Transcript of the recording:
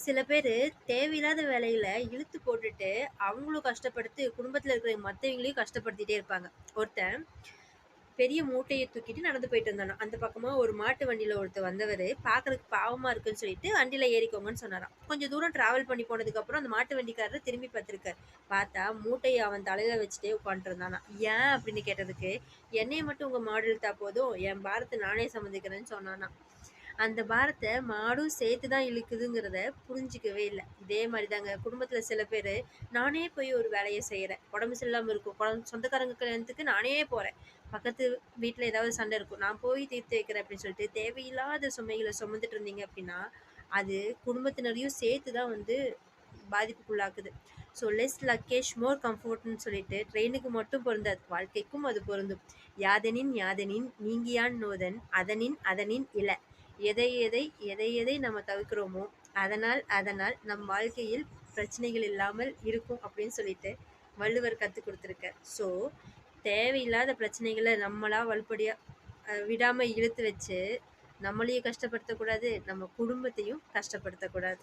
சில பேரு தேவையில்லாத வேலையில இழுத்து போட்டுட்டு, அவங்களும் கஷ்டப்படுத்தி, குடும்பத்தில இருக்கிற மத்தவங்களையும் கஷ்டப்படுத்திட்டே இருப்பாங்க. ஒருத்தன் பெரிய மூட்டைய தூக்கிட்டு நடந்து போயிட்டு இருந்தானாம். அந்த பக்கமா ஒரு மாட்டு வண்டியில ஒருத்தர் வந்தவரு, பார்க்கறதுக்கு பாவமா இருக்குன்னு சொல்லிட்டு, "வண்டியில ஏறிக்கோங்கன்னு" சொன்னாராம். கொஞ்சம் தூரம் டிராவல் பண்ணி போனதுக்கப்புறம், அந்த மாட்டு வண்டிக்காரரு திரும்பி பார்த்திருக்காரு. பார்த்தா, மூட்டைய அவன் தலையில வச்சுட்டே உட்காந்துட்டுருந்தானாம். "ஏன்?" அப்படின்னு கேட்டதுக்கு, "என்னைய மட்டும் உங்க மாடு இழுத்தா போதும், என் பாரத்த நானே சுமந்துக்கிறேன்னு" சொன்னானாம். அந்த பாரத்த மாடும் சேர்த்து தான் இழுக்குதுங்கிறத புரிஞ்சுக்கவே இல்ல. இதே மாரி தாங்க குடும்பத்தில சில பேரு, நானே போய் ஒரு வேலைய செய்றேன். உடம்பு சரியில்லாம இருக்கும். சொந்தக்காரங்க கல்யாணத்துக்கு நானே போறேன். பக்கத்து வீட்ல ஏதாவது சண்டை இருக்கும். நான் போய் தீர்த்து வைக்கிறேன் அப்படின்னு சொல்லிட்டு, தேவையில்லாத சுமைகள சுமந்துட்டு இருந்தீங்க அப்படின்னா, அது குடும்பத்தினரையும் சேர்த்து தான் வந்து பாதிப்புக்குள்ளாக்குது. ஸோ லெஸ் லக்கேஜ் மோர் கம்ஃபோர்ட்ன்னு சொல்லிட்டு ட்ரெயினுக்கு மட்டும் பொருந்தாது. வாழ்க்கைக்கும் அது பொருந்தும். யாதெனின் யாதெனின் நீங்கியான் நோதன் அதனின் அதனின் இல. எதை நம்ம தவிர்க்கிறோமோ, அதனால் அதனால் நம் வாழ்க்கையில் பிரச்சனைகள் இல்லாமல் இருக்கும் அப்படின்னு சொல்லிட்டு வள்ளுவர் கத்துக் குடுத்துருக்கார். ஸோ தேவையில்லாத பிரச்சனைகள நம்மளா வலுப்படியா விடாம இழுத்து வச்சு, நம்மளையும் கஷ்டப்படுத்தக்கூடாது, நம்ம குடும்பத்தையும் கஷ்டப்படுத்தக்கூடாது.